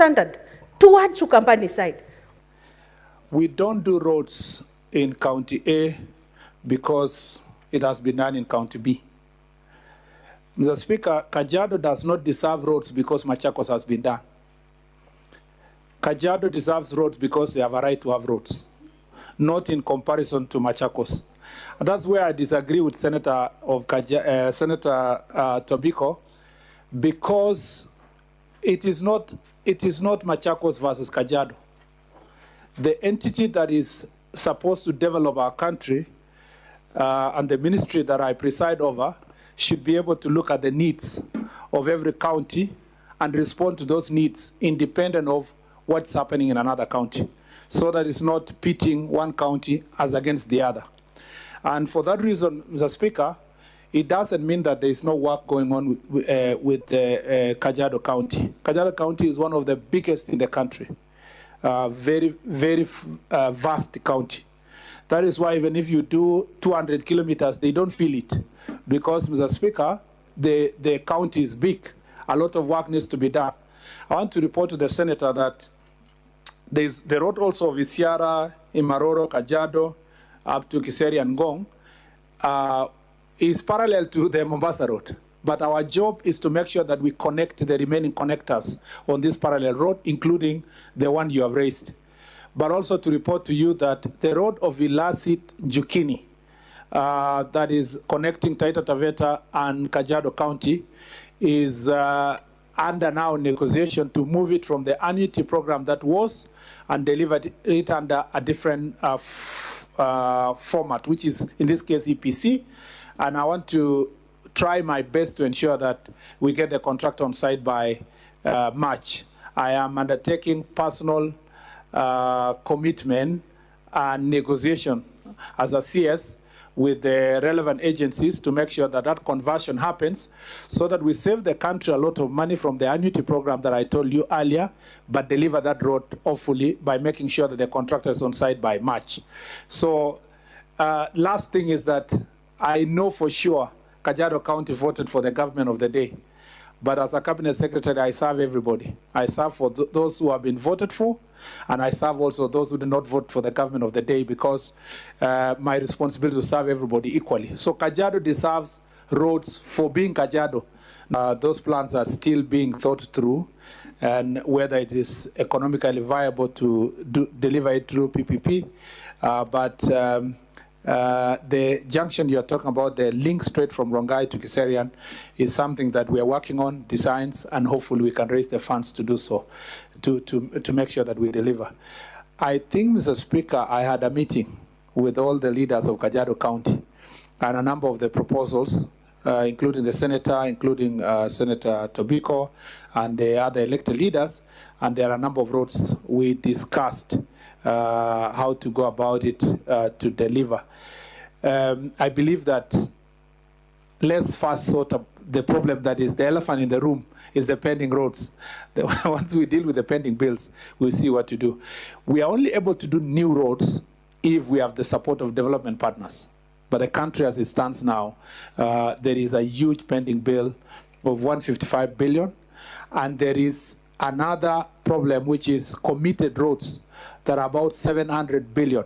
standard towards Ukambani side. We don't do roads in County A because it has been done in County B. Mr. Speaker, Kajiado does not deserve roads because Machakos has been done. Kajiado deserves roads because they have a right to have roads, not in comparison to Machakos. And that's where I disagree with Senator Tobiko, because it is not Machakos versus Kajiado. The entity that is supposed to develop our country and the ministry that I preside over should be able to look at the needs of every county and respond to those needs independent of what's happening in another county, so that it's not pitting one county as against the other. And for that reason, Mr. Speaker, it doesn't mean that there is no work going on with Kajiado County. Kajiado County is one of the biggest in the country, very vast county. That is why even if you do 200 kilometers, they don't feel it, because, Mr. Speaker, the county is big. A lot of work needs to be done. I want to report to the Senator that there's the road also of Isiara, Imaroro, Kajiado, up to Kiseri and Gong, is parallel to the Mombasa road. But our job is to make sure that we connect the remaining connectors on this parallel road, including the one you have raised. But also to report to you that the road of Ilasit Jukini, that is connecting Taita Taveta and Kajiado County, is under now negotiation to move it from the annuity program that was and deliver it under a different format, which is in this case EPC. And I want to try my best to ensure that we get the contract on site by March. I am undertaking personal commitment and negotiation as a CS with the relevant agencies to make sure that that conversion happens, so that we save the country a lot of money from the annuity program that I told you earlier, but deliver that road hopefully by making sure that the contractor is on site by March. So last thing is that I know for sure Kajiado County voted for the government of the day. But as a cabinet secretary, I serve everybody. I serve for those who have been voted for, and I serve also those who did not vote for the government of the day, because my responsibility to serve everybody equally. So Kajiado deserves roads for being Kajiado. Those plans are still being thought through, and whether it is economically viable to deliver it through PPP. The junction you're talking about, the link straight from Rongai to Kiserian, is something that we are working on, designs, and hopefully we can raise the funds to do so, to make sure that we deliver. I think, Mr. Speaker, I had a meeting with all the leaders of Kajiado County, and a number of the proposals, including the senator, including Senator Tobiko, and the other elected leaders, and there are a number of roads we discussed how to go about it to deliver. I believe that let's first sort of the problem that is the elephant in the room is the pending roads. Once we deal with the pending bills, we'll see what to do. We are only able to do new roads if we have the support of development partners. But the country as it stands now, there is a huge pending bill of 155 billion. And there is another problem, which is committed roads that are about 700 billion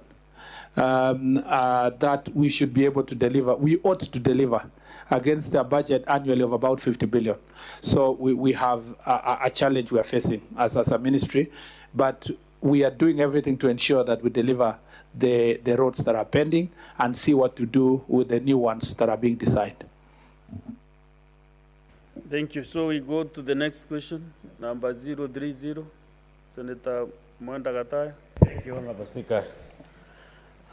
that we should be able to deliver. We ought to deliver against a budget annually of about 50 billion. So we have a challenge we are facing as a ministry, but we are doing everything to ensure that we deliver the roads that are pending and see what to do with the new ones that are being decided. Thank you. So we go to the next question, number 030, Senator Mwenda Gataya. Thank you, Honorable Speaker.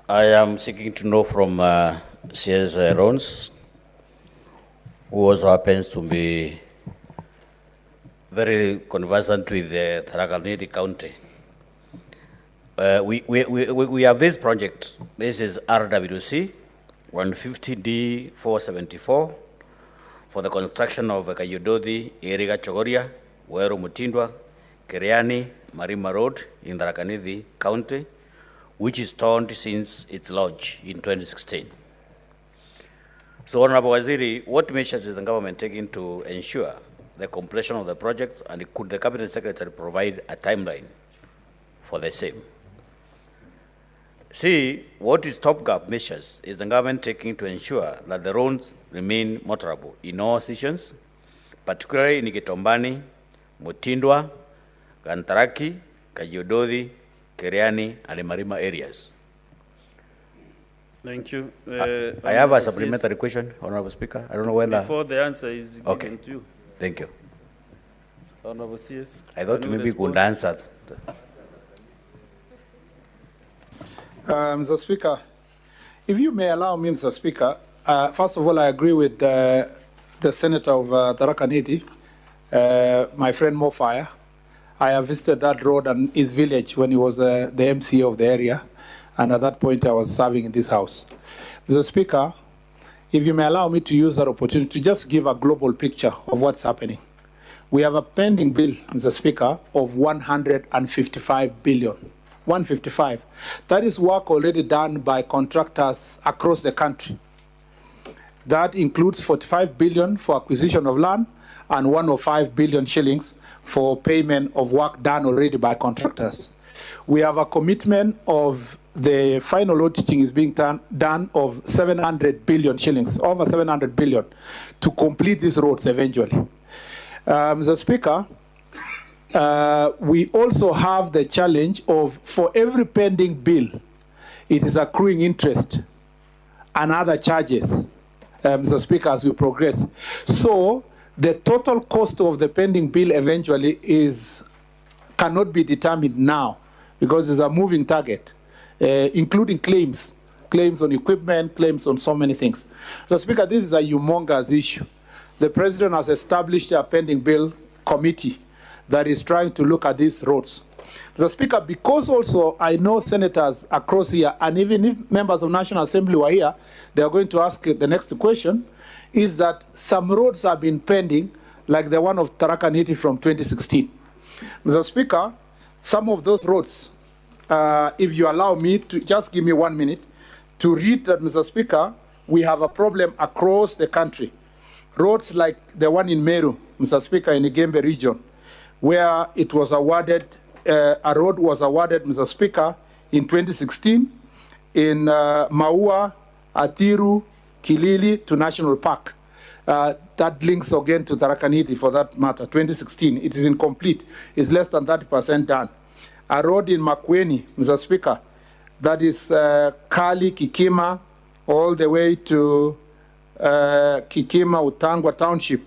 I am seeking to know from CS Rons, who also happens to be very conversant with the Tharaka County. We have this project. This is RWC 150D474 for the construction of Kayododi, Iriga Chogoria, Wero Mutindwa, Kiriani, Marima Road in Tharaka County, which is torn since its launch in 2016. So, Honorable Waziri, what measures is the government taking to ensure the completion of the project, and could the Cabinet Secretary provide a timeline for the same? C, what is stopgap measures is the government taking to ensure that the roads remain motorable in all seasons, particularly in Gitombani, Mutindwa, Kantaraki, Kajiododhi, Keriani, and the Marima areas? Thank you. I have a supplementary question, Honorable Speaker. I don't know whether... Before the answer is given Okay. to you. Thank you. Honorable CS. I thought can you maybe you respond? could answer. Mr. Speaker, if you may allow me, Mr. Speaker, first of all, I agree with the Senator of Tharaka Nithi, my friend Mofire. I have visited that road and his village when he was the MC of the area, and at that point I was serving in this house. Mr. Speaker, if you may allow me to use that opportunity to just give a global picture of what's happening. We have a pending bill, Mr. Speaker, of 155 billion. 155. That is work already done by contractors across the country. That includes 45 billion for acquisition of land and 105 billion shillings for payment of work done already by contractors. We have a commitment of the final auditing is being done of 700 billion shillings, over 700 billion, to complete these roads eventually. Mr. Speaker, we also have the challenge of, for every pending bill, it is accruing interest and other charges, Mr. Speaker, as we progress. So the total cost of the pending bill eventually cannot be determined now because it's a moving target, including claims on equipment, claims on so many things. Mr. Speaker, this is a humongous issue. The President has established a pending bill committee that is trying to look at these roads. Mr. Speaker, because also I know senators across here, and even if members of National Assembly were here, they are going to ask the next question, is that some roads have been pending, like the one of Tharaka Nithi from 2016. Mr. Speaker, some of those roads, if you allow me to just give me 1 minute to read that, Mr. Speaker, we have a problem across the country. Roads like the one in Meru, Mr. Speaker, in the Gembe region, where it was awarded, a road was awarded, Mr. Speaker, in 2016 in Maua, Atiru, Kilili to National Park. That links again to Tharaka Nithi for that matter, 2016. It is incomplete. It's less than 30% done. A road in Makueni, Mr. Speaker, that is Kali, Kikima, all the way to Kikima, Utangwa Township.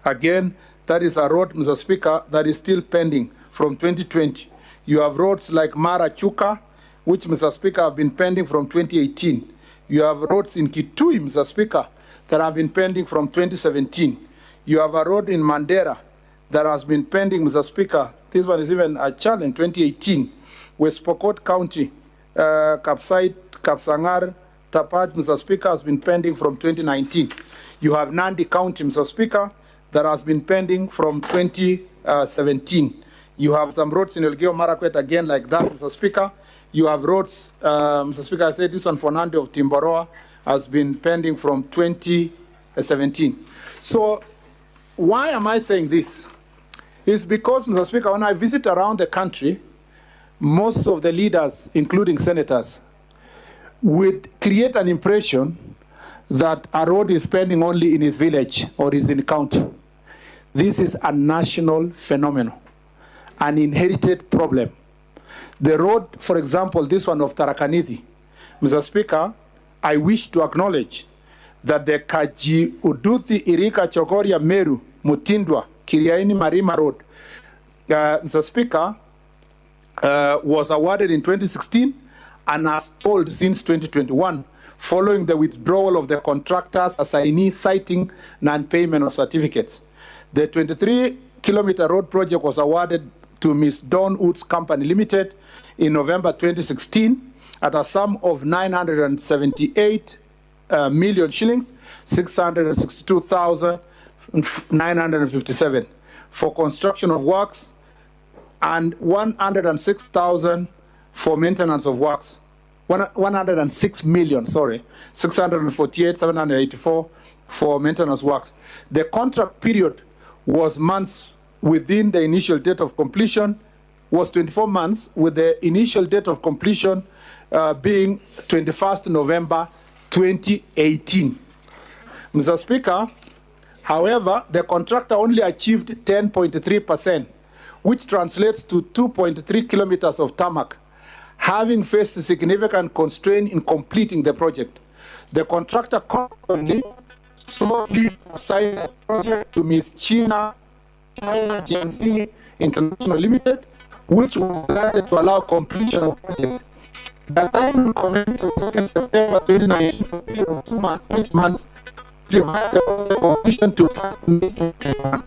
Again, that is a road, Mr. Speaker, that is still pending from 2020. You have roads like Mara Chuka, which, Mr. Speaker, have been pending from 2018. You have roads in Kitui, Mr. Speaker, that have been pending from 2017. You have a road in Mandera that has been pending, Mr. Speaker. This one is even a challenge, 2018. West Pokot County, Kapsait, Kapsangar, Tapaj, Mr. Speaker, has been pending from 2019. You have Nandi County, Mr. Speaker, that has been pending from 2017. You have some roads in Elgeyo Marakwet again like that, Mr. Speaker. You have roads, Mr. Speaker, I said this one for Nandi of Timboroa has been pending from 2017. So why am I saying this? It's because, Mr. Speaker, when I visit around the country, most of the leaders, including senators, would create an impression that a road is pending only in his village or is in the county. This is a national phenomenon, an inherited problem. The road, for example, this one of Tharaka Nithi, Mr. Speaker, I wish to acknowledge that the Kajiododhi Irika Chogoria Meru Mutindwa Kiriaini Marima Road, Mr. Speaker, was awarded in 2016 and has stalled since 2021 following the withdrawal of the contractors assignees citing non-payment of certificates. The 23-kilometer road project was awarded to Ms. Dawn Woods Company Limited in November 2016 at a sum of 978 million shillings, 662,957 for construction of works and 106,000 for maintenance of works. 106 million, 648,784 for maintenance works. The contract period was months within the initial date of completion, was 24 months, with the initial date of completion being 21st November 2018. Mr. Speaker, however, the contractor only achieved 10.3%, which translates to 2.3 kilometers of tarmac, having faced a significant constraint in completing the project. The contractor consequently sought leave to assign the project to Ms. China GMC International Limited, which was granted to allow completion of the project. The assignment commenced on 2nd September 2019 for a period of 8 months, revised the project completion to 1st May 2021.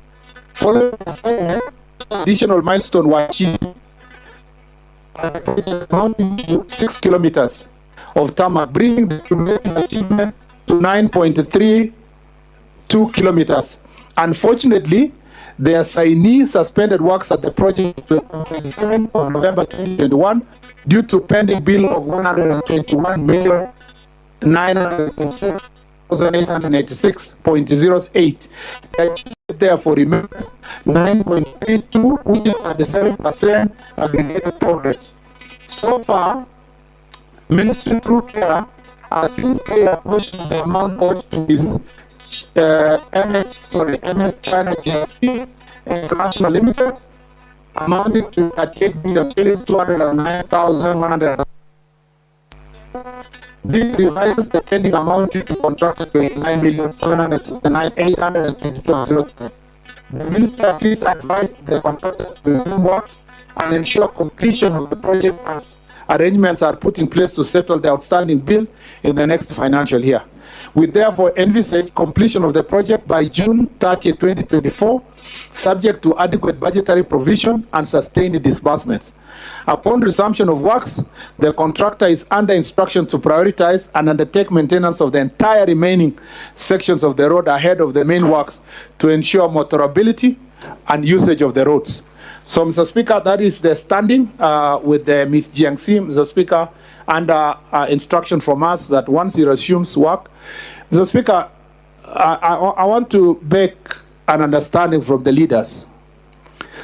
Following the assignment, additional milestones were achieved, amounting to 6 kilometers of tarmac, bringing the cumulative achievement to 9.32 kilometers. Unfortunately, the assignee suspended works at the project on 27th of November 2021 due to pending bill of 121,906,886.08. Therefore remains 9.32, which is 37% aggregated progress. So far, Ministry through CARE has since paid a portion of the amount owed to his MS China GFC International Limited, amounting to 38,209,100. This revises the pending amount due to contractor to 89,769,822. The Minister has since advised the contractor to resume works and ensure completion of the project as arrangements are put in place to settle the outstanding bill in the next financial year. We therefore envisage completion of the project by June 30, 2024, subject to adequate budgetary provision and sustained disbursements. Upon resumption of works, the contractor is under instruction to prioritize and undertake maintenance of the entire remaining sections of the road ahead of the main works to ensure motorability and usage of the roads. So, Mr. Speaker, that is the standing with Ms. Jiangxi, Mr. Speaker, under instruction from us that once he resumes work. Mr. Speaker, I want to make an understanding from the leaders.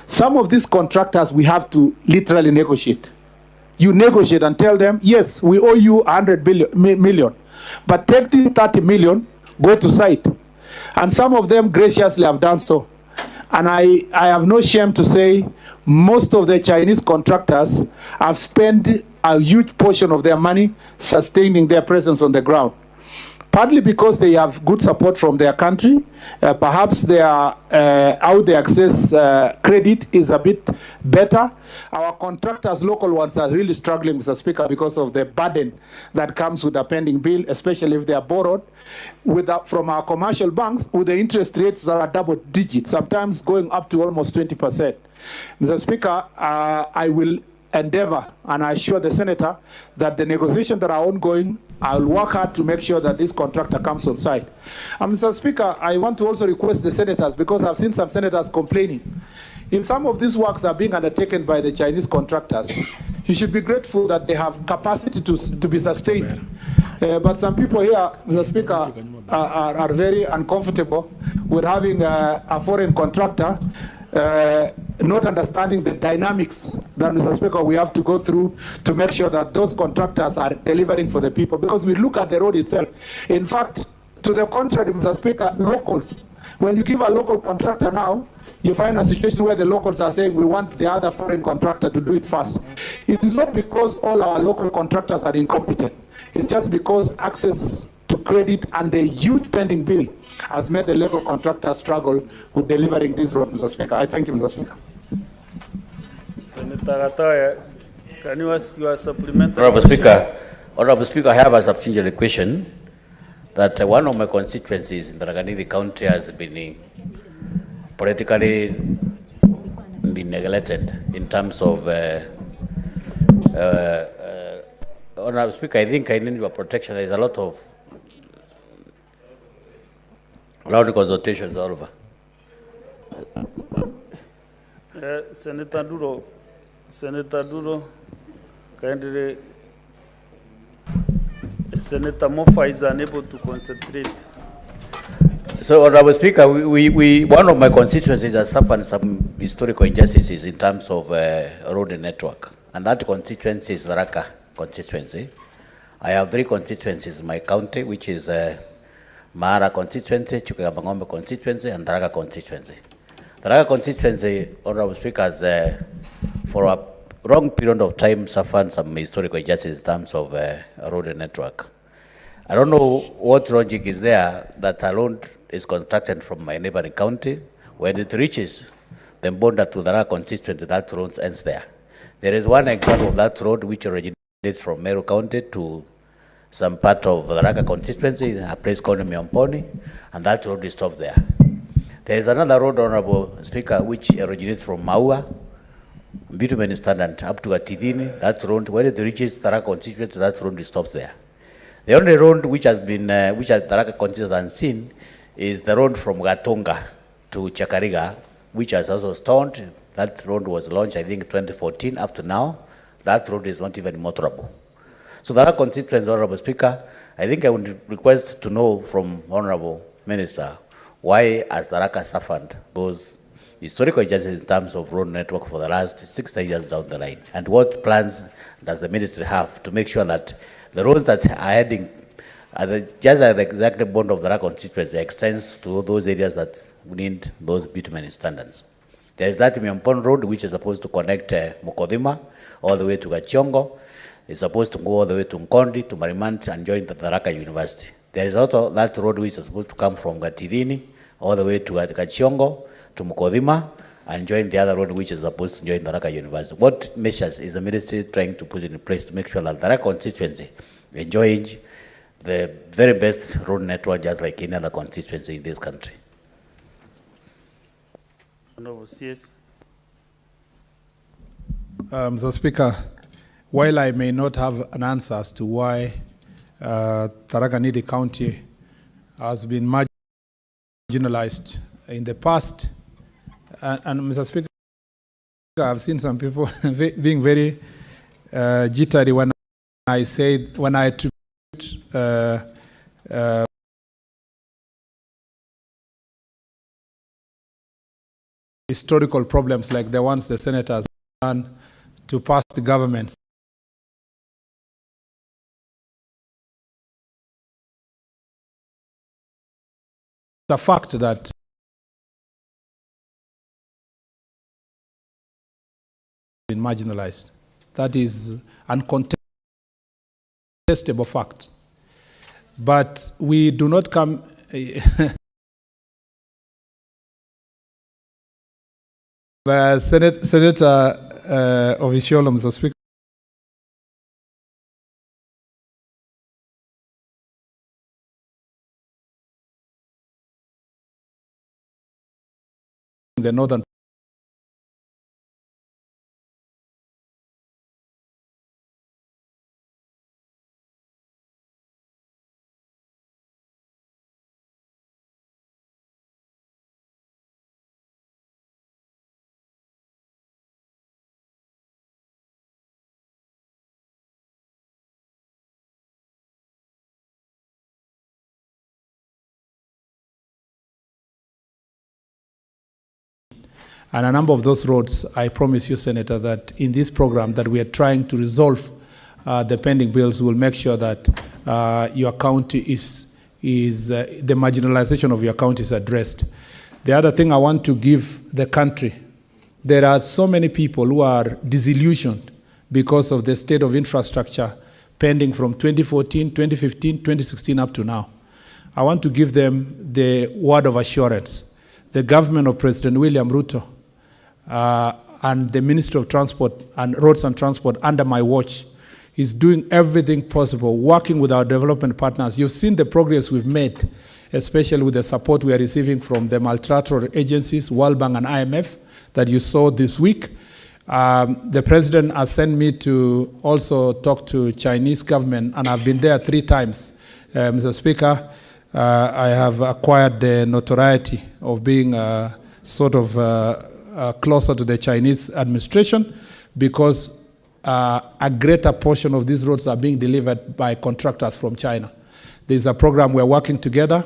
Some of these contractors we have to literally negotiate. You negotiate and tell them, yes, we owe you 100 million, but take this 30 million, go to site. And some of them graciously have done so. And I have no shame to say most of the Chinese contractors have spent a huge portion of their money sustaining their presence on the ground. Partly because they have good support from their country, perhaps how they access credit is a bit better. Our contractors, local ones, are really struggling, Mr. Speaker, because of the burden that comes with a pending bill, especially if they are borrowed from our commercial banks, with the interest rates that are double digits, sometimes going up to almost 20%. Mr. Speaker, I will endeavor, and I assure the Senator that the negotiations that are ongoing, I'll work hard to make sure that this contractor comes on site. And Mr. Speaker, I want to also request the Senators, because I've seen some Senators complaining. If some of these works are being undertaken by the Chinese contractors, you should be grateful that they have capacity to be sustained. But some people here, Mr. Speaker, are very uncomfortable with having a foreign contractor not understanding the dynamics that, Mr. Speaker, we have to go through to make sure that those contractors are delivering for the people. Because we look at the road itself. In fact, to the contrary, Mr. Speaker, locals, when you give a local contractor now, you find a situation where the locals are saying we want the other foreign contractor to do it first. It is not because all our local contractors are incompetent. It's just because access to credit and the huge pending bill has made the local contractor struggle with delivering this road, Mr. Speaker. I thank you, Mr. Speaker. Senator Gatoya, can you ask your supplementary? Honorable Speaker, I have a supplementary question that one of my constituencies in Tharaka County has been politically been neglected in terms of Honorable Speaker, I think I need your protection. There is a lot of round consultations all over. Senator Duro, kindly, Senator Mofa is unable to concentrate. So, Honorable Speaker, one of my constituencies has suffered some historical injustices in terms of road network, and that constituency is the Raka constituency. I have 3 constituencies in my county, which is Mara constituency, Chukabangombe constituency, and the Raka constituency. The Raka constituency, Honorable Speaker, has for a long period of time suffered some historical injustices in terms of road network. I don't know what logic is there that a road is constructed from my neighboring county. When it reaches the border to the Raka constituency, that road ends there. There is one example of that road which originates from Meru County to some part of the Raka constituency, a place called Miomponi, and that road is stopped there. There is another road, Honorable Speaker, which originates from Maua, bitumen standard up to Atidini. That road, when it reaches the Raka constituency, that road is stopped there. The only road which has been, which has the Raka constituency unseen, is the road from Gatonga to Chakariga, which has also stoned. That road was launched, I think, 2014. Up to now, that road is not even motorable. So the Raka constituency, Honorable Speaker, I think I would request to know from Honorable Minister, why has the Raka suffered those historical injustices in terms of road network for the last 60 years down the line? And what plans does the ministry have to make sure that the roads that are heading just at the exact bond of the Raka constituency extends to those areas that need those bitumen standards? There is that Miompon Road, which is supposed to connect Mukodhima all the way to Gachiongo. It's supposed to go all the way to Nkondi, to Marimant, and join the Raka University. There is also that road which is supposed to come from Gatidini all the way to Gachiongo, to Mukodhima, and join the other road which is supposed to join the Raka University. What measures is the ministry trying to put in place to make sure that the Raka constituency enjoys the very best road network just like any other constituency in this country? Honorable CS. Mr. Speaker, while I may not have an answer as to why Tharaka Nithi County has been marginalized in the past, and Mr. Speaker, I've seen some people being very jittery when I attribute historical problems like the ones the senators done to past governments. The fact that been marginalized, that is uncontestable fact. But we do not come Senator Official, Mr. Speaker. The northern and a number of those roads, I promise you, Senator, that in this program that we are trying to resolve the pending bills, will make sure that your county is the marginalization of your county is addressed. The other thing I want to give the country, there are so many people who are disillusioned because of the state of infrastructure pending from 2014, 2015, 2016 up to now. I want to give them the word of assurance. The government of President William Ruto and the Ministry of Transport and Roads and Transport under my watch is doing everything possible, working with our development partners. You've seen the progress we've made, especially with the support we are receiving from the multilateral agencies, World Bank and IMF, that you saw this week. The President has sent me to also talk to Chinese government, and I've been there 3 times. Mr. Speaker, I have acquired the notoriety of being sort of closer to the Chinese administration because a greater portion of these roads are being delivered by contractors from China. There's a program we're working together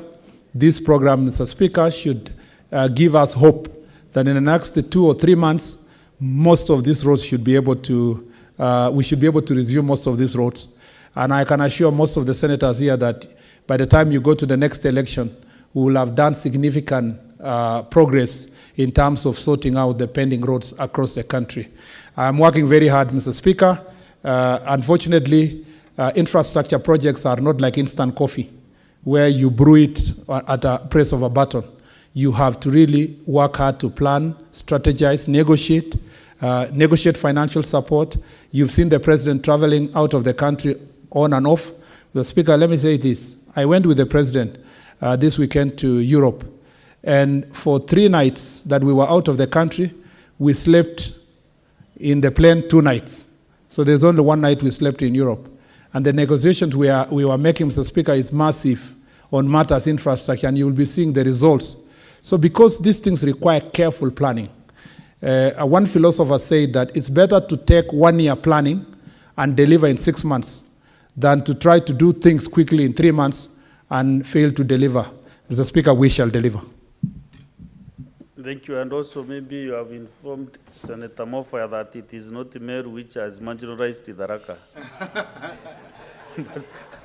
this program, Mr. Speaker, should give us hope that in the next 2 or 3 months, most of these roads should be able to, we should be able to resume most of these roads. And I can assure most of the senators here that by the time you go to the next election, we will have done significant progress in terms of sorting out the pending roads across the country. I'm working very hard, Mr. Speaker. Unfortunately, infrastructure projects are not like instant coffee, where you brew it at a press of a button. You have to really work hard to plan, strategize, negotiate financial support. You've seen the president traveling out of the country on and off. The Speaker, let me say this. I went with the president this weekend to Europe, and for 3 nights that we were out of the country, we slept in the plane 2 nights. So there's only 1 night we slept in Europe. And the negotiations we were making, Mr. Speaker, is massive on matters infrastructure, and you will be seeing the results. So because these things require careful planning, one philosopher said that it's better to take 1 year planning and deliver in 6 months than to try to do things quickly in 3 months and fail to deliver. Mr. Speaker, we shall deliver. Thank you. And also maybe you have informed Senator Mofaya that it is not Meru which has marginalized Tharaka,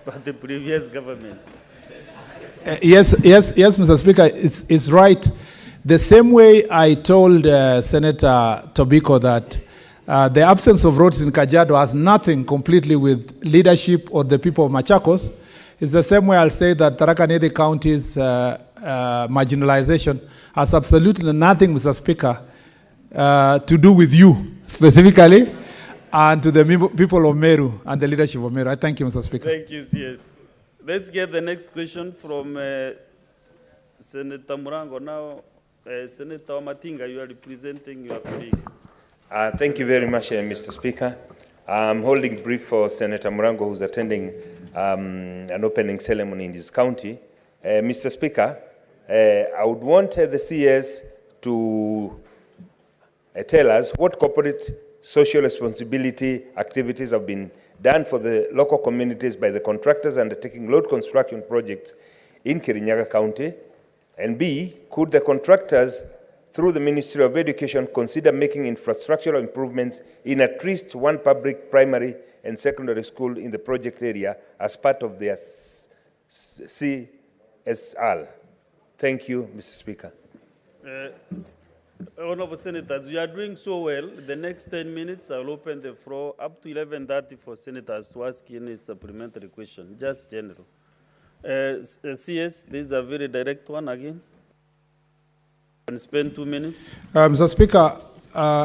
but the previous governments. Yes, Mr. Speaker, it's right. The same way I told Senator Tobiko that the absence of roads in Kajiado has nothing completely with leadership or the people of Machakos. It's the same way I'll say that Tharaka Nithi County's marginalization has absolutely nothing, Mr. Speaker, to do with you specifically and to the people of Meru and the leadership of Meru. I thank you, Mr. Speaker. Thank you, CS. Let's get the next question from Senator Murango. Now, Senator Matinga, you are representing your colleague. Thank you very much, Mr. Speaker. I'm holding brief for Senator Murango, who's attending an opening ceremony in his county. Mr. Speaker, I would want the CS to tell us what corporate social responsibility activities have been done for the local communities by the contractors undertaking road construction projects in Kirinyaga County, and B, could the contractors, through the Ministry of Education, consider making infrastructural improvements in at least one public primary and secondary school in the project area as part of their CSR? Thank you, Mr. Speaker. Honorable Senators, we are doing so well. The next 10 minutes, I'll open the floor up to 11:30 for senators to ask any supplementary question, just general. CS, this is a very direct one again. And spend 2 minutes. Mr. Speaker,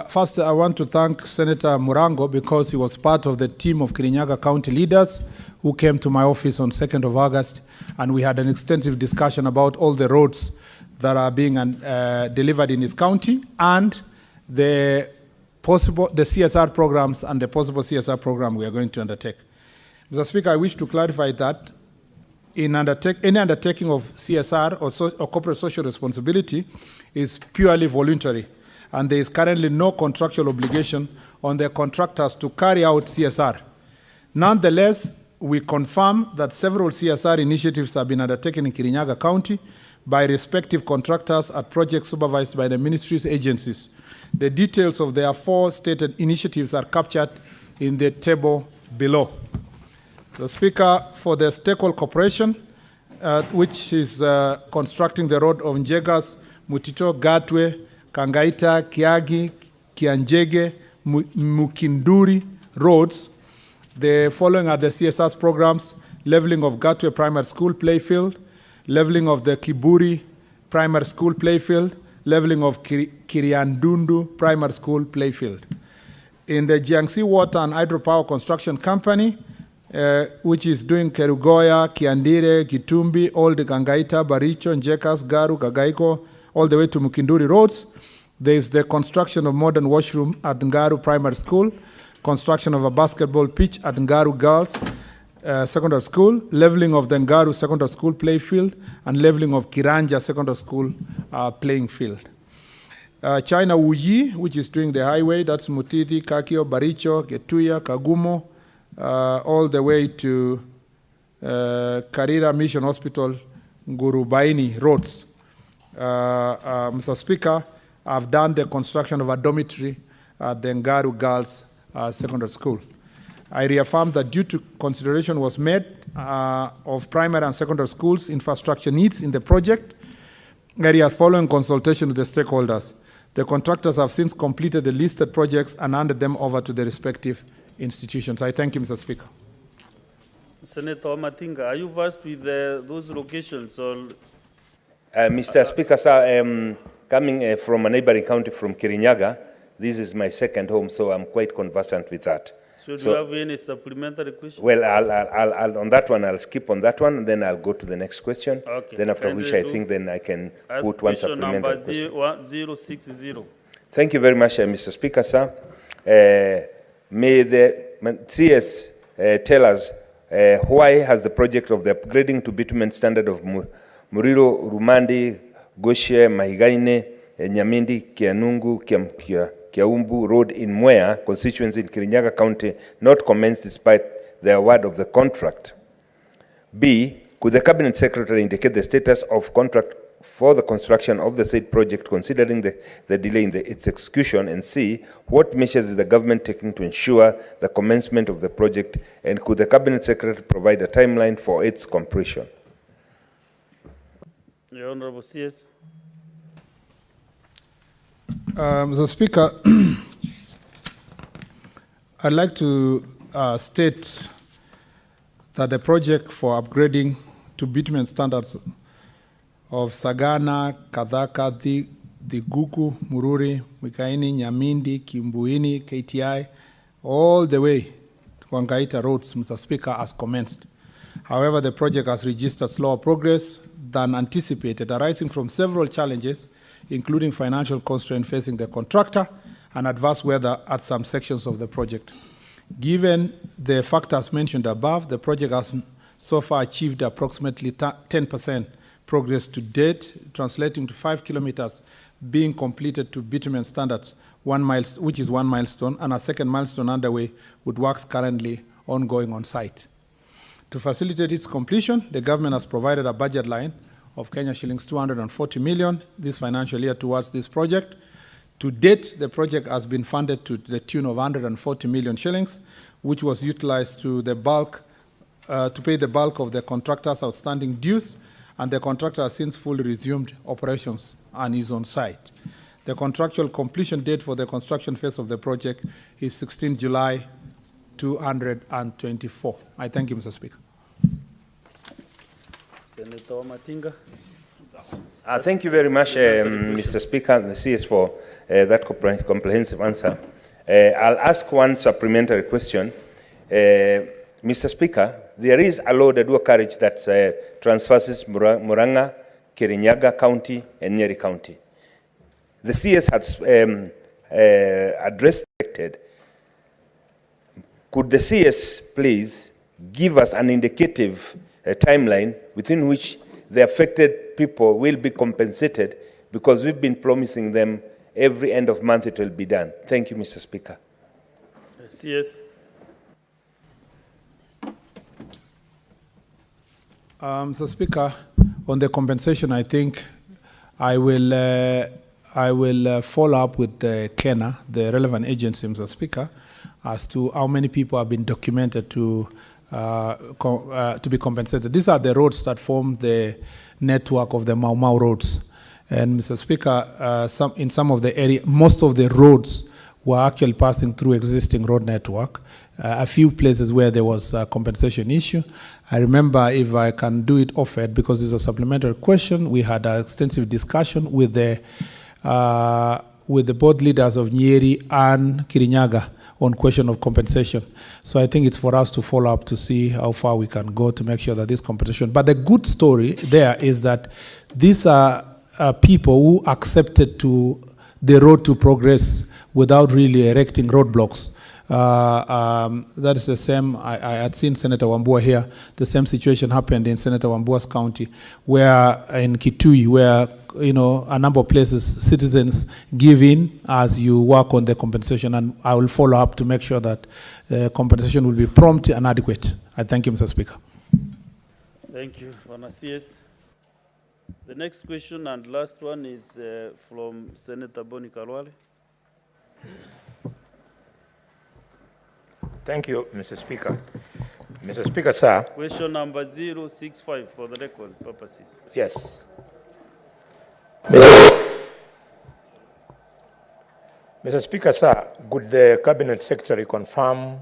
first I want to thank Senator Murango because he was part of the team of Kirinyaga County leaders who came to my office on 2nd of August, and we had an extensive discussion about all the roads that are being delivered in his county and the CSR programs and the possible CSR program we are going to undertake. Mr. Speaker, I wish to clarify that in any undertaking of CSR or corporate social responsibility is purely voluntary, and there is currently no contractual obligation on the contractors to carry out CSR. Nonetheless, we confirm that several CSR initiatives have been undertaken in Kirinyaga County by respective contractors at projects supervised by the ministry's agencies. The details of their 4 stated initiatives are captured in the table below. The Speaker, for the Stakeholder Corporation, which is constructing the road of Njegas, Mutito, Gatwe, Kangaita, Kiagi, Kianjege, Mukinduri roads, the following are the CSR programs: leveling of Gatwe Primary School playfield, leveling of the Kiburi Primary School playfield, leveling of Kiriandundu Primary School playfield. In the Jiangxi Water and Hydropower Construction Company, which is doing Kerugoya, Kiandire, Kitumbi, all the Kangaita, Baricho, Njekas, Garu, Kagaiko, all the way to Mukinduri roads. There is the construction of modern washroom at Ngaru Primary School, construction of a basketball pitch at Ngaru Girls Secondary School, leveling of the Ngaru Secondary School playfield, and leveling of Kiranja Secondary School playing field. China Wuyi, which is doing the highway, that's Mutiti, Kakio, Baricho, Getuya, Kagumo, all the way to Karira Mission Hospital Ngurubaini roads. Mr. Speaker, I've done the construction of a dormitory at the Ngaru Girls Secondary School. I reaffirm that due to consideration was made of primary and secondary schools' infrastructure needs in the project areas following consultation with the stakeholders. The contractors have since completed the listed projects and handed them over to the respective institutions. I thank you, Mr. Speaker. Senator Matinga, are you versed with those locations? Or Mr. Speaker, sir, coming from a neighboring county from Kirinyaga, this is my second home, so I'm quite conversant with that. So do you have any supplementary question? Well, I'll on that one, I'll skip on that one, and then I'll go to the next question. Okay. Then after which I think then I can put one supplementary question. Number 060. Thank you very much, Mr. Speaker, sir. May the CS tell us why has the project of the upgrading to bitumen standard of Muriro, Rumandi, Goshe, Mahigaine, Nyamindi, Kianungu, Kiaumbu Road in Mwea constituency in Kirinyaga County not commenced despite the award of the contract? B, could the Cabinet Secretary indicate the status of contract for the construction of the said project considering the delay in its execution? And C, what measures is the government taking to ensure the commencement of the project, and could the Cabinet Secretary provide a timeline for its completion? The Honorable CS. Mr. Speaker, I'd like to state that the project for upgrading to bitumen standards of Sagana, Kadhaka, Guku, Mururi, Mikaini, Nyamindi, Kimbuini, KTI, all the way to Kwangaita roads, Mr. Speaker, has commenced. However, the project has registered slower progress than anticipated, arising from several challenges, including financial constraints facing the contractor and adverse weather at some sections of the project. Given the factors mentioned above, the project has so far achieved approximately 10% progress to date, translating to 5 kilometers being completed to bitumen standards, which is one milestone, and a second milestone underway with works currently ongoing on site. To facilitate its completion, the government has provided a budget line of Kenya shillings 240 million this financial year towards this project. To date, the project has been funded to the tune of 140 million shillings, which was utilized to pay the bulk of the contractor's outstanding dues, and the contractor has since fully resumed operations and is on site. The contractual completion date for the construction phase of the project is 16 July 2024. I thank you, Mr. Speaker. Senator Matinga. Thank you very much, Mr. Speaker and the CS for that comprehensive answer. I'll ask one supplementary question. Mr. Speaker, there is a law, the dual carriage, that transverses Murang'a, Kirinyaga County, and Nyeri County. The CS has addressed it. Could the CS please give us an indicative timeline within which the affected people will be compensated, because we've been promising them every end of month it will be done. Thank you, Mr. Speaker. CS. Mr. Speaker, on the compensation, I think I will follow up with KENA, the relevant agency, Mr. Speaker, as to how many people have been documented to be compensated. These are the roads that form the network of the Mau Mau roads. And Mr. Speaker, in some of the area, most of the roads were actually passing through existing road network. A few places where there was a compensation issue. I remember, if I can do it offered, because it's a supplementary question, we had an extensive discussion with the board leaders of Nyeri and Kirinyaga on question of compensation. So I think it's for us to follow up to see how far we can go to make sure that this compensation. But the good story there is that these are people who accepted to the road to progress without really erecting roadblocks. That is the same. I had seen Senator Wambua here. The same situation happened in Senator Wambua's county, where in Kitui, where a number of places citizens give in as you work on the compensation, and I will follow up to make sure that compensation will be prompt and adequate. I thank you, Mr. Speaker. Thank you, Honour CS. The next question and last one is from Senator Boni Kalwale. Thank you, Mr. Speaker. Mr. Speaker, sir. Question number 065 for the record purposes. Yes. Mr. Speaker, sir, could the Cabinet Secretary confirm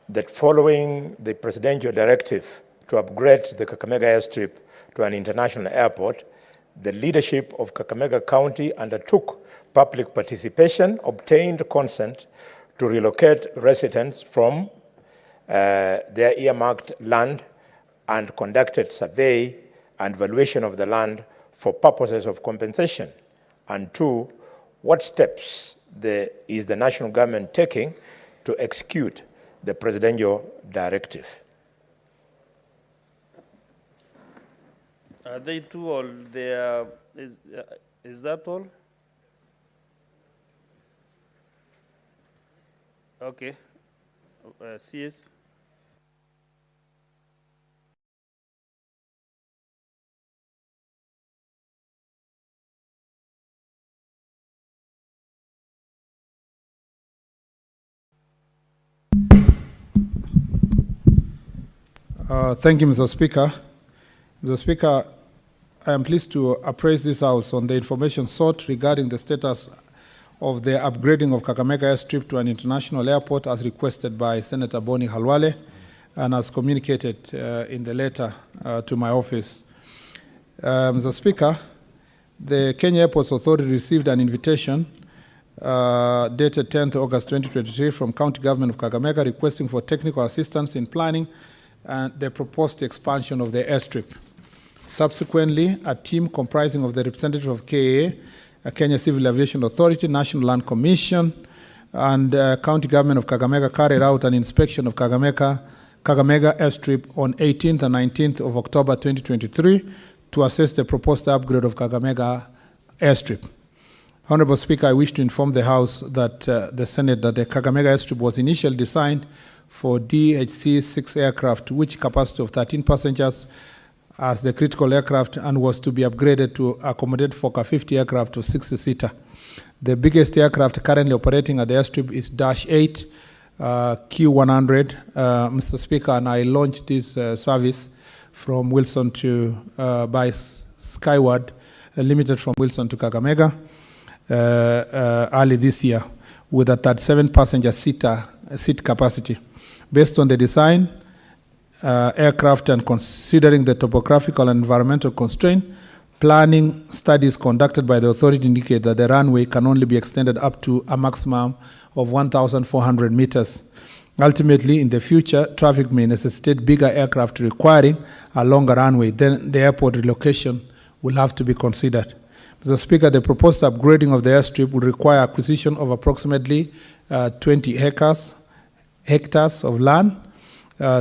that following the presidential directive to upgrade the Kakamega airstrip to an international airport, the leadership of Kakamega County undertook public participation, obtained consent to relocate residents from their earmarked land, and conducted survey and valuation of the land for purposes of compensation? And two, what steps is the national government taking to execute the presidential directive? Are they two all there? Is that all? Okay. CS. Thank you, Mr. Speaker. Mr. Speaker, I am pleased to appraise this House on the information sought regarding the status of the upgrading of Kakamega airstrip to an international airport as requested by Senator Boni Kalwale and as communicated in the letter to my office. Mr. Speaker, the Kenya Airports Authority received an invitation dated 10th August 2023 from County Government of Kakamega requesting for technical assistance in planning and the proposed expansion of the airstrip. Subsequently, a team comprising of the representative of KAA, Kenya Civil Aviation Authority, National Land Commission, and County Government of Kakamega carried out an inspection of Kakamega airstrip on 18th and 19th of October 2023 to assess the proposed upgrade of Kakamega airstrip. Honorable Speaker, I wish to inform the House that the Senate that the Kakamega airstrip was initially designed for DHC-6 aircraft, which capacity of 13 passengers as the critical aircraft, and was to be upgraded to accommodate Fokker 50 aircraft to 60-seater. The biggest aircraft currently operating at the airstrip is Dash 8 Q100, Mr. Speaker, and I launched this service from Wilson to by Skyward Limited from Wilson to Kakamega early this year with a 37 passenger seat capacity. Based on the design, aircraft, and considering the topographical and environmental constraint, planning studies conducted by the authority indicate that the runway can only be extended up to a maximum of 1,400 meters. Ultimately, in the future, traffic may necessitate bigger aircraft requiring a longer runway. Then the airport relocation will have to be considered. Mr. Speaker, the proposed upgrading of the airstrip would require acquisition of approximately 20 hectares of land.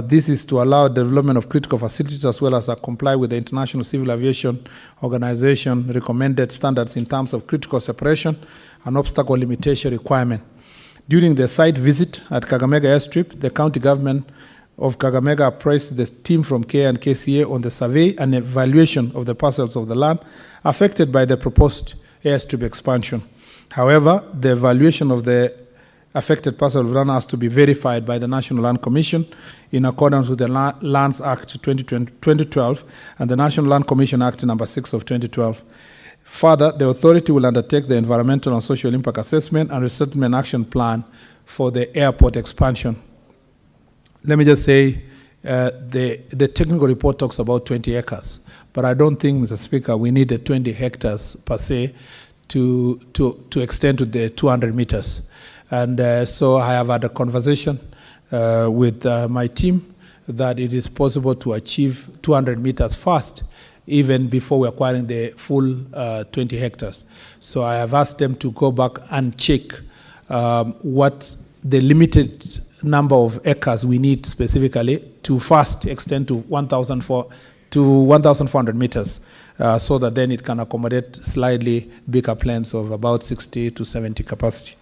This is to allow development of critical facilities as well as comply with the International Civil Aviation Organization recommended standards in terms of critical separation and obstacle limitation requirement. During the site visit at Kakamega airstrip, the county government of Kakamega appraised the team from KA and KCA on the survey and evaluation of the parcels of the land affected by the proposed airstrip expansion. However, the evaluation of the affected parcel of land has to be verified by the National Land Commission in accordance with the Lands Act 2012 and the National Land Commission Act number 6 of 2012. Further, the authority will undertake the environmental and social impact assessment and resettlement action plan for the airport expansion. Let me just say, the technical report talks about 20 acres, but I don't think, Mr. Speaker, we need the 20 hectares per se to extend to the 200 meters. And so I have had a conversation with my team that it is possible to achieve 200 meters fast, even before we're acquiring the full 20 hectares. So I have asked them to go back and check what the limited number of acres we need specifically to fast extend to 1,400 meters, so that then it can accommodate slightly bigger planes of about 60 to 70 capacity.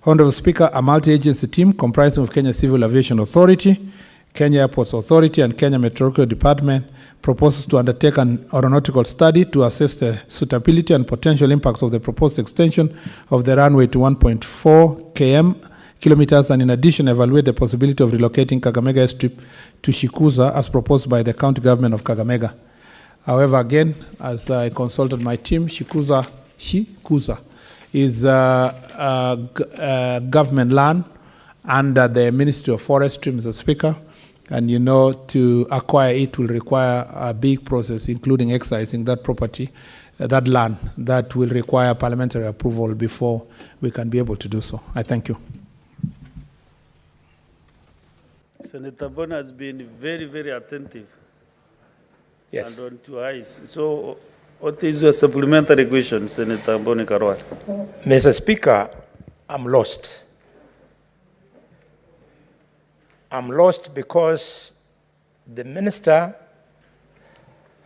Honorable Speaker, a multi-agency team comprising of Kenya Civil Aviation Authority, Kenya Airports Authority and Kenya Meteorological Department proposes to undertake an aeronautical study to assess the suitability and potential impacts of the proposed extension of the runway to 1.4 kilometers, and in addition evaluate the possibility of relocating Kakamega Airstrip to Shikuza as proposed by the county government of Kakamega. However, again, as I consulted my team, Shikuza is government land under the Ministry of Forestry, Mr. Speaker. And you know, to acquire it will require a big process, including excising that property, that land, that will require parliamentary approval before we can be able to do so. I thank you. Senator Bon has been very, very attentive. Yes. And on two eyes. So, what is your supplementary question, Senator Boni Karwal? Mr. Speaker, I'm lost. I'm lost because the minister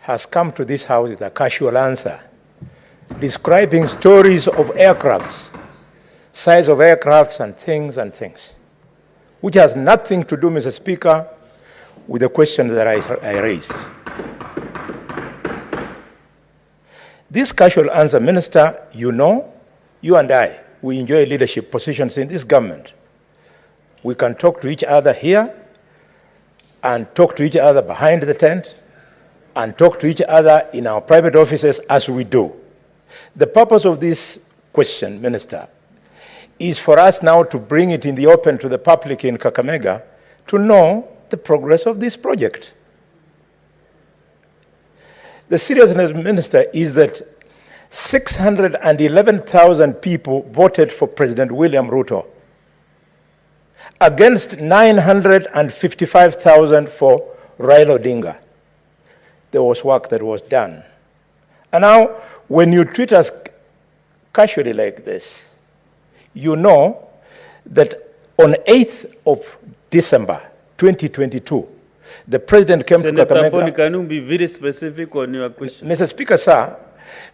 has come to this house with a casual answer, describing stories of aircrafts, size of aircrafts and things, which has nothing to do, Mr. Speaker, with the question that I raised. This casual answer, Minister, you know, you and I, we enjoy leadership positions in this government. We can talk to each other here and talk to each other behind the tent and talk to each other in our private offices as we do. The purpose of this question, Minister, is for us now to bring it in the open to the public in Kakamega to know the progress of this project. The seriousness, Minister, is that 611,000 people voted for President William Ruto against 955,000 for Raila Odinga. There was work that was done. And now, when you treat us casually like this, you know that on 8th of December 2022, the president came to Kakamega. Senator Boni, can you be very specific on your question? Mr. Speaker, sir,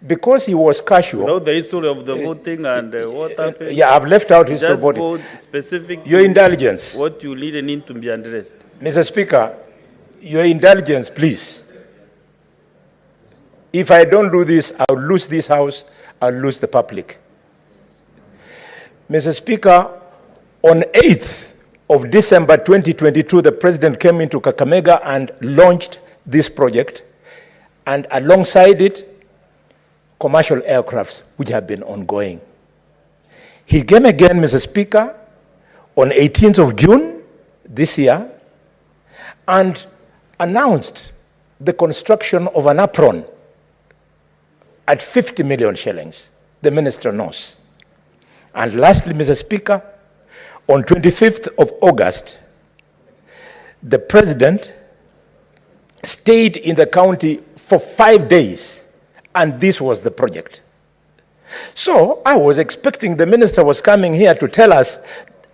because he was casual. You know the history of the voting and what happened? Yeah, I've left out history of voting. Just specific. Your indulgence. What you really need to be addressed. Mr. Speaker, your indulgence, please. If I don't do this, I'll lose this house, I'll lose the public. Mr. Speaker, on 8th of December 2022, the president came into Kakamega and launched this project, and alongside it, commercial aircrafts, which have been ongoing. He came again, Mr. Speaker, on 18th of June this year, and announced the construction of an apron at 50 million shillings. The minister knows. And lastly, Mr. Speaker, on 25th of August, the president stayed in the county for 5 days, and this was the project. So I was expecting the minister was coming here to tell us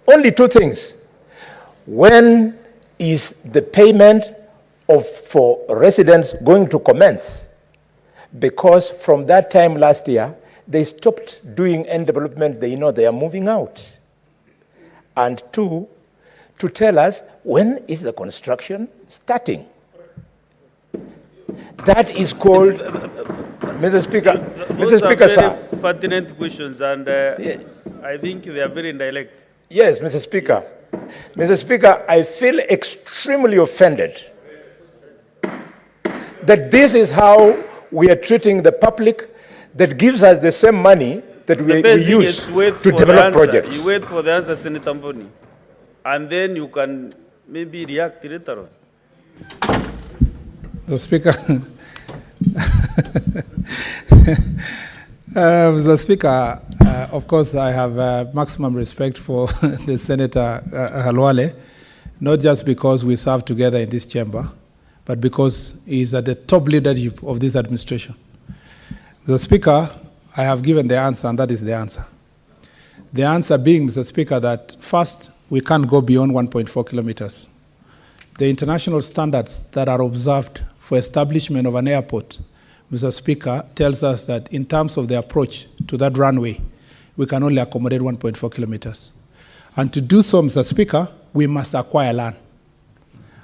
only two things. When is the payment for residents going to commence? Because from that time last year, they stopped doing end development. They know they are moving out. And two, to tell us when is the construction starting. That is called, Mr. Speaker, Mr. Speaker, sir. Pertinent questions, and I think they are very indirect. Yes, Mr. Speaker. Yes. Mr. Speaker, I feel extremely offended that this is how we are treating the public that gives us the same money that we use to develop projects. You wait for the answer, Senator Mboni, and then you can maybe react later on. The Speaker, Mr. Speaker, of course, I have maximum respect for the Senator Halwale, not just because we serve together in this chamber, but because he is at the top leadership of this administration. Mr. Speaker, I have given the answer, and that is the answer. The answer being, Mr. Speaker, that first, we can't go beyond 1.4 kilometers. The international standards that are observed for establishment of an airport, Mr. Speaker, tells us that in terms of the approach to that runway, we can only accommodate 1.4 kilometers. And to do so, Mr. Speaker, we must acquire land.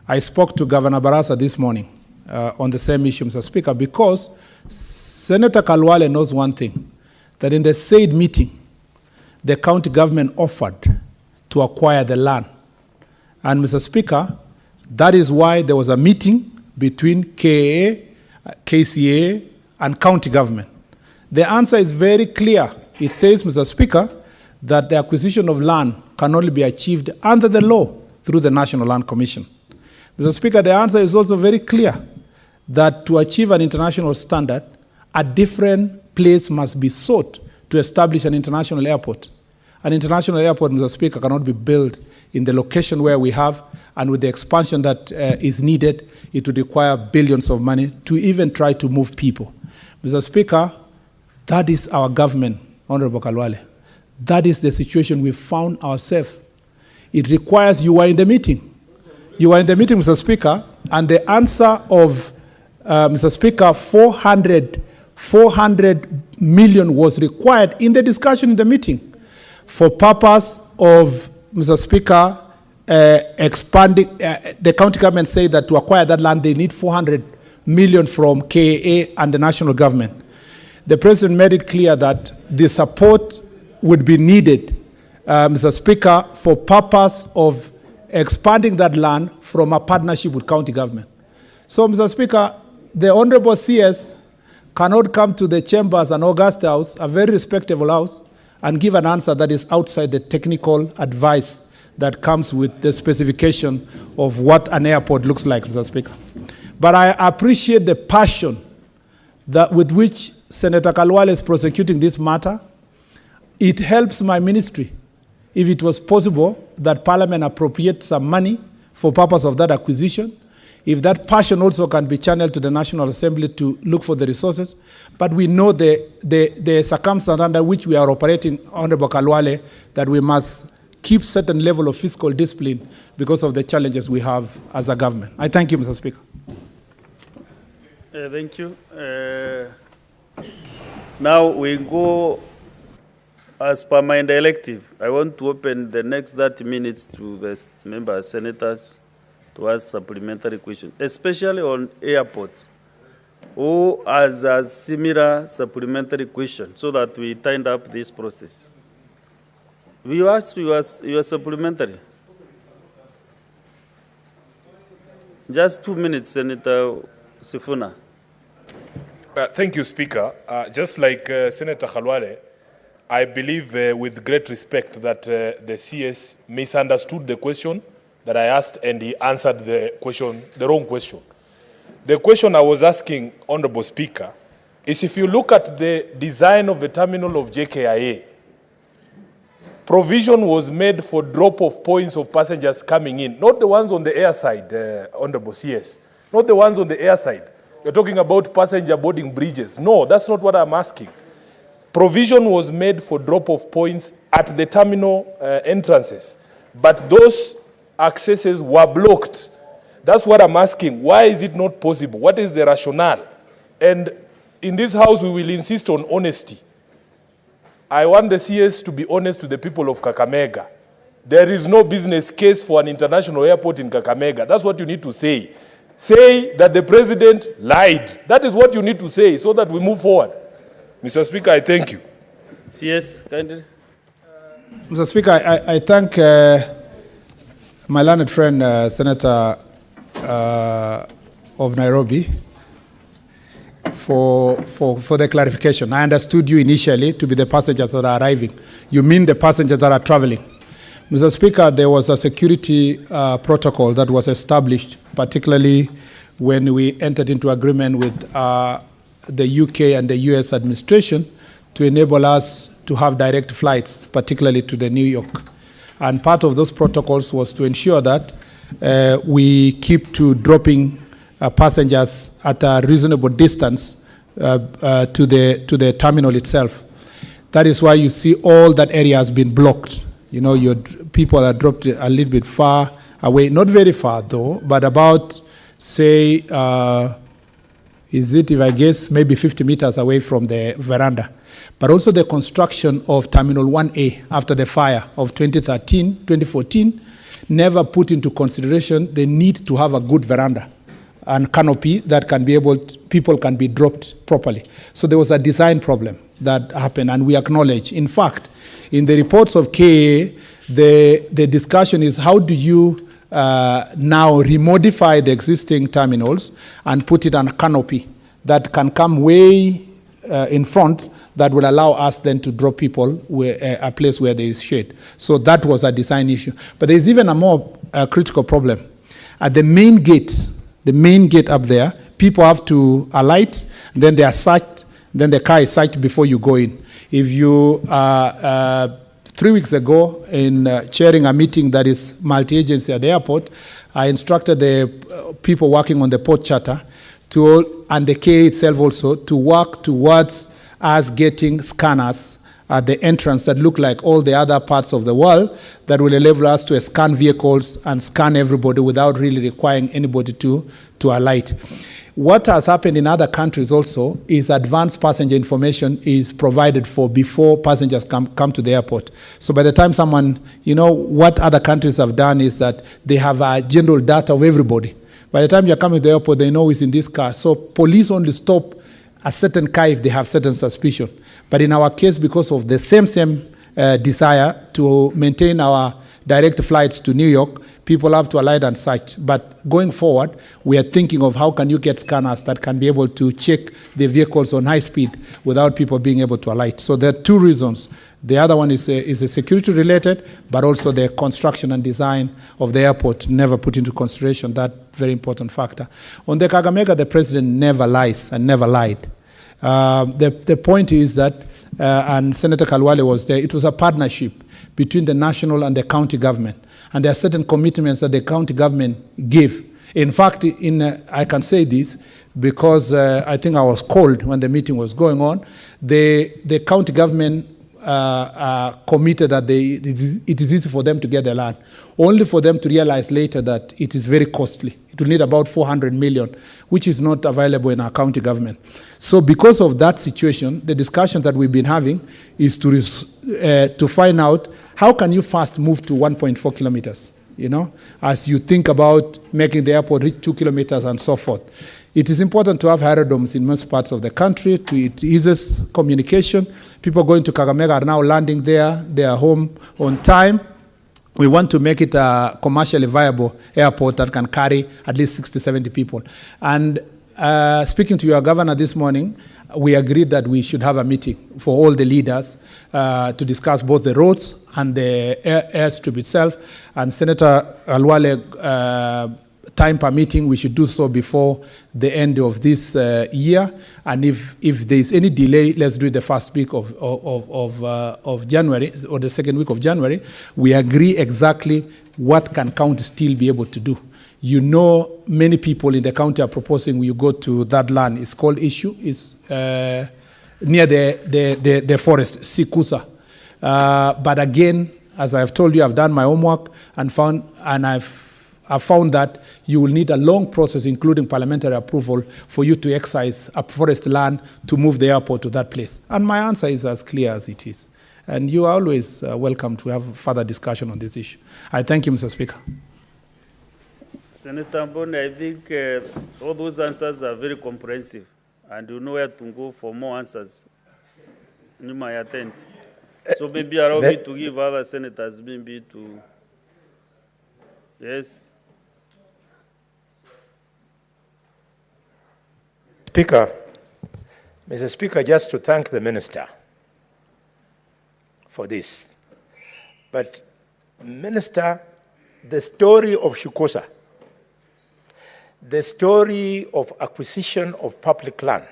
I spoke to Governor Barasa this morning on the same issue, Mr. Speaker, because Senator Kalwale knows one thing, that in the said meeting, the county government offered to acquire the land. And Mr. Speaker, that is why there was a meeting between KAA, KCA, and county government. The answer is very clear. It says, Mr. Speaker, that the acquisition of land can only be achieved under the law through the National Land Commission. Mr. Speaker, the answer is also very clear, that to achieve an international standard, a different place must be sought to establish an international airport. An international airport, Mr. Speaker, cannot be built in the location where we have, and with the expansion that is needed, it would require billions of money to even try to move people. Mr. Speaker, that is our government, Honorable Kalwale. That is the situation we found ourselves. It requires, you were in the meeting. You were in the meeting, Mr. Speaker, and the answer of, Mr. Speaker, 400 million was required in the discussion in the meeting for purpose of, Mr. Speaker, expanding. The county government said that to acquire that land, they need 400 million from KAA and the national government. The president made it clear that the support would be needed, Mr. Speaker, for purpose of expanding that land from a partnership with county government. So, Mr. Speaker, the Honorable CS cannot come to the chambers and August House, a very respectable house, and give an answer that is outside the technical advice that comes with the specification of what an airport looks like, Mr. Speaker. But I appreciate the passion that with which Senator Kalwale is prosecuting this matter. It helps my ministry, if it was possible, that Parliament appropriate some money for purpose of that acquisition. If that passion also can be channeled to the National Assembly to look for the resources. But we know the circumstance under which we are operating, Honorable Kalwale, that we must keep certain level of fiscal discipline because of the challenges we have as a government. I thank you, Mr. Speaker. Thank you. Now we go, as per my directive, I want to open the next 30 minutes to the members, senators, to ask supplementary questions, especially on airports, who has a similar supplementary question, so that we tighten up this process. We ask your supplementary. Just 2 minutes, Senator Sifuna. Thank you, Speaker. Just like Senator Khalwale, I believe with great respect that the CS misunderstood the question that I asked, and he answered the question, the wrong question. The question I was asking, Honorable Speaker, is if you look at the design of the terminal of JKIA, provision was made for drop-off points of passengers coming in, not the ones on the air side, Honorable CS, not the ones on the air side. You're talking about passenger boarding bridges. No, that's not what I'm asking. Provision was made for drop-off points at the terminal entrances, but those accesses were blocked. That's what I'm asking. Why is it not possible? What is the rationale? And in this house, we will insist on honesty. I want the CS to be honest to the people of Kakamega. There is no business case for an international airport in Kakamega. That's what you need to say. Say that the president lied. That is what you need to say so that we move forward. Mr. Speaker, I thank you. CS, kindly. Mr. Speaker, I thank my learned friend, Senator of Nairobi, for the clarification. I understood you initially to be the passengers that are arriving. You mean the passengers that are traveling. Mr. Speaker, there was a security protocol that was established, particularly when we entered into agreement with the UK and the US administration to enable us to have direct flights, particularly to the New York. And part of those protocols was to ensure that we keep to dropping passengers at a reasonable distance to the terminal itself. That is why you see all that area has been blocked. You know, your people are dropped a little bit far away, not very far though, but about, say, is it, if I guess, maybe 50 meters away from the veranda. But also the construction of Terminal 1A after the fire of 2014 never put into consideration the need to have a good veranda and canopy that can be people can be dropped properly. So there was a design problem that happened, and we acknowledge. In fact, in the reports of KA, the discussion is how do you now remodify the existing terminals and put it on a canopy that can come way in front that will allow us then to drop people where, a place where there is shade. So that was a design issue. But there's even a more critical problem. At the main gate up there, people have to alight, then they are searched, then the car is searched before you go in. If you 3 weeks ago, in chairing a meeting that is multi-agency at the airport, I instructed the people working on the port charter and the KA itself also to work towards us getting scanners at the entrance that look like all the other parts of the world that will enable us to scan vehicles and scan everybody without really requiring anybody to alight. What has happened in other countries also is advanced passenger information is provided for before passengers come to the airport. So by the time someone, what other countries have done is that they have a general data of everybody. By the time you're coming to the airport, they know who's in this car. So police only stop a certain car if they have certain suspicion. But in our case, because of the same desire to maintain our direct flights to New York, people have to alight and search. But going forward, we are thinking of how can you get scanners that can be able to check the vehicles on high speed without people being able to alight. So there are two reasons. The other one is a security related, but also the construction and design of the airport never put into consideration that very important factor. On the Kakamega, the president never lies and never lied. The point is that, and Senator Kalwale was there, it was a partnership between the national and the county government. And there are certain commitments that the county government gave. In fact, I can say this because I think I was called when the meeting was going on. The county government committed that it is easy for them to get the land, only for them to realize later that it is very costly. It will need about 400 million, which is not available in our county government. So because of that situation, the discussion that we've been having is to find out how can you fast move to 1.4 kilometers, as you think about making the airport reach 2 kilometers and so forth. It is important to have aerodromes in most parts of the country. It eases communication. People going to Kakamega are now landing there. They are home on time. We want to make it a commercially viable airport that can carry at least 60, 70 people. And speaking to your governor this morning, we agreed that we should have a meeting for all the leaders to discuss both the roads and the airstrip itself. And Senator Alwale, time permitting, we should do so before the end of this year. And if there is any delay, let's do it the first week of January or the second week of January. We agree exactly what can county still be able to do. Many people in the county are proposing you go to that land. It's called Issue. It's near the forest, Sikusa. But again, as I've told you, I've done my homework and I've found that you will need a long process, including parliamentary approval, for you to excise a forest land to move the airport to that place. And my answer is as clear as it is. And you are always welcome to have further discussion on this issue. I thank you, Mr. Speaker. Senator Mbone, I think all those answers are very comprehensive, and you know where to go for more answers. You might attend. So maybe allow me to give other senators maybe to... Yes. Speaker, Mr. Speaker, just to thank the minister for this. But, Minister, the story of Shukosa, the story of acquisition of public land,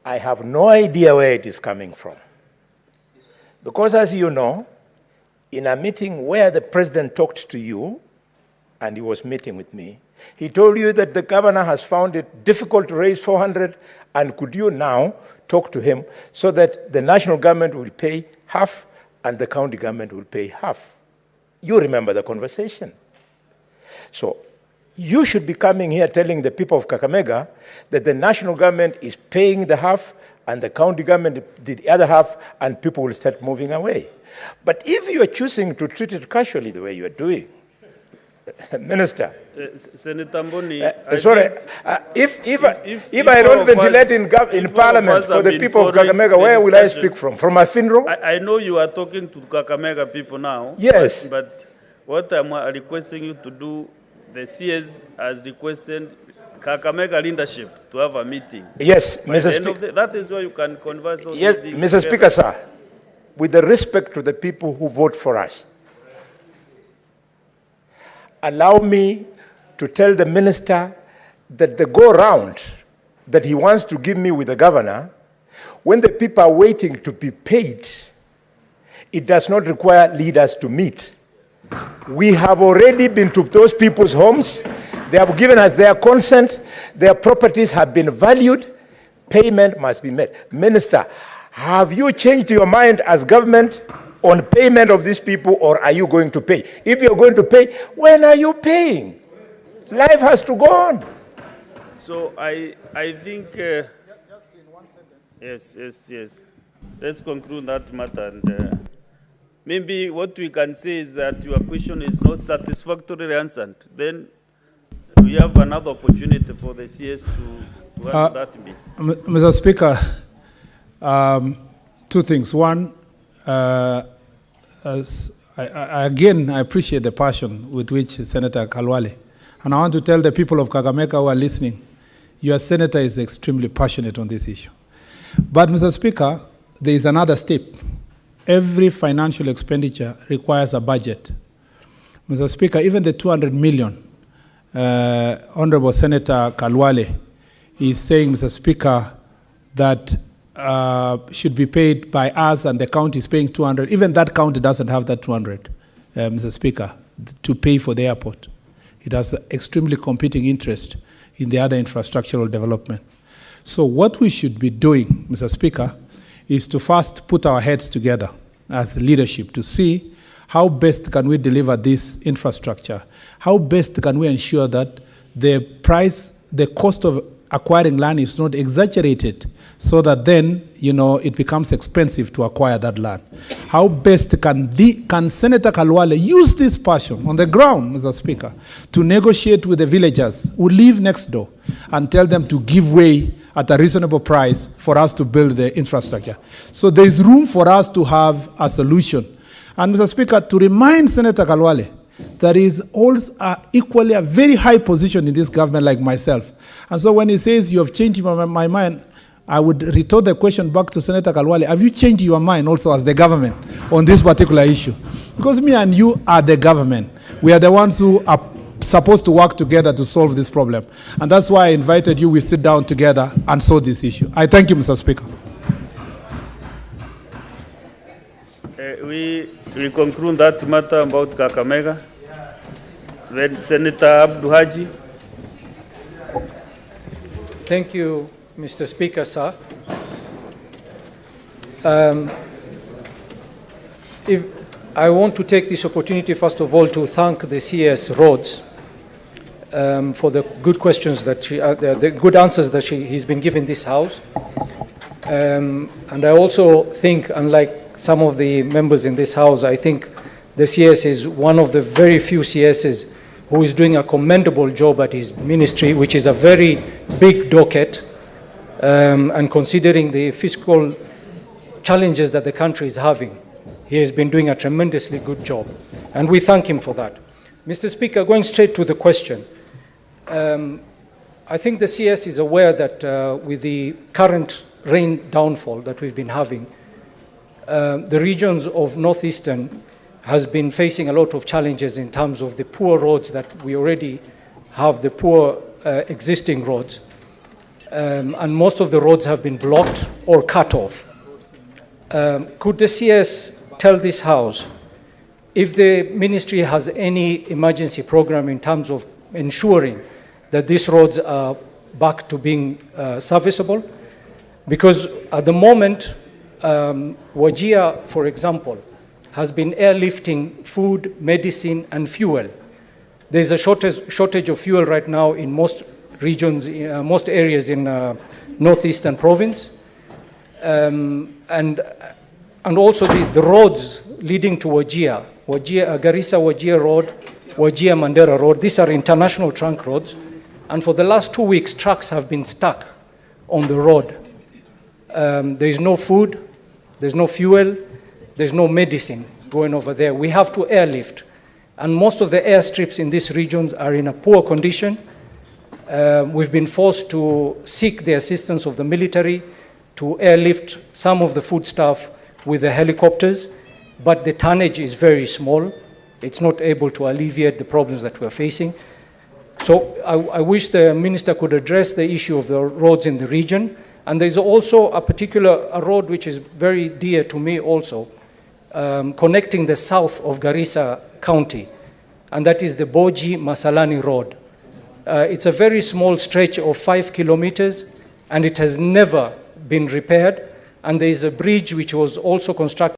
I have no idea where it is coming from. Because as you know, in a meeting where the president talked to you, and he was meeting with me, he told you that the governor has found it difficult to raise 400, and could you now talk to him so that the national government will pay half and the county government will pay half? You remember the conversation. So you should be coming here telling the people of Kakamega that the national government is paying the half and the county government did the other half, and people will start moving away. But if you are choosing to treat it casually the way you are doing, Minister, Senator Mboni, if I don't ventilate in Parliament for the people of Kakamega, where will I speak from? From my funeral? I know you are talking to Kakamega people now. Yes. But what I'm requesting you to do, the CS has requested Kakamega leadership to have a meeting. Yes, Mr. Speaker. That is where you can converse on Yes, these Mr. Speaker, sir, with the respect to the people who vote for us, allow me to tell the minister that the go-round that he wants to give me with the governor, when the people are waiting to be paid, it does not require leaders to meet. We have already been to those people's homes. They have given us their consent. Their properties have been valued. Payment must be made. Minister, have you changed your mind as government on payment of these people, or are you going to pay? If you're going to pay, when are you paying? Life has to go on. So I think, yes. Let's conclude that matter. And maybe what we can say is that your question is not satisfactorily answered. Then we have another opportunity for the CS to have that bit. Mr. Speaker, two things. One, again, I appreciate the passion with which Senator Kalwale, and I want to tell the people of Kakamega who are listening, your senator is extremely passionate on this issue. But, Mr. Speaker, there is another step. Every financial expenditure requires a budget. Mr. Speaker, even the 200 million, Honorable Senator Kalwale is saying, Mr. Speaker, that should be paid by us and the county is paying 200. Even that county doesn't have that 200, Mr. Speaker, to pay for the airport. It has extremely competing interest in the other infrastructural development. So what we should be doing, Mr. Speaker, is to first put our heads together as leadership to see how best can we deliver this infrastructure, how best can we ensure that the cost of acquiring land is not exaggerated so that then, it becomes expensive to acquire that land. How best can Senator Kalwale use this passion on the ground, Mr. Speaker, to negotiate with the villagers who live next door and tell them to give way at a reasonable price for us to build the infrastructure. So there is room for us to have a solution. And Mr. Speaker, to remind Senator Kalwale, there is also equally a very high position in this government like myself. And so when he says you have changed my mind, I would retort the question back to Senator Kalwale. Have you changed your mind also as the government on this particular issue? Because me and you are the government. We are the ones who are supposed to work together to solve this problem. And that's why I invited you. We sit down together and solve this issue. I thank you, Mr. Speaker. We conclude that matter about Kakamega. Then Senator Abdu Haji. Thank you, Mr. Speaker, sir. I want to take this opportunity, first of all, to thank the CS Rhodes for the good questions that the good answers that he's been giving this House. And I also think, unlike some of the members in this House, I think the CS is one of the very few CSs who is doing a commendable job at his ministry, which is a very big docket, and considering the fiscal challenges that the country is having, he has been doing a tremendously good job, and we thank him for that. Mr. Speaker, going straight to the question, I think the CS is aware that with the current rain downfall that we've been having, the regions of Northeastern has been facing a lot of challenges in terms of the poor roads that we already have, the poor existing roads. And most of the roads have been blocked or cut off. Could the CS tell this House if the ministry has any emergency program in terms of ensuring that these roads are back to being serviceable? Because at the moment, Wajir, for example, has been airlifting food, medicine, and fuel. There's a shortage of fuel right now in most regions, most areas in Northeastern province. and also the roads leading to Wajir, Garissa-Wajir Road, Wajir-Mandera Road. These are international trunk roads. And for the last 2 weeks, trucks have been stuck on the road. There is no food, there's no fuel, there's no medicine going over there. We have to airlift. And most of the airstrips in these regions are in a poor condition. We've been forced to seek the assistance of the military to airlift some of the foodstuff with the helicopters, but the tonnage is very small. It's not able to alleviate the problems that we're facing. So I wish the minister could address the issue of the roads in the region. And there's also a road which is very dear to me also, connecting the south of Garissa County, and that is the Boji Masalani Road. It's a very small stretch of 5 kilometers, and it has never been repaired. And there is a bridge which was also constructed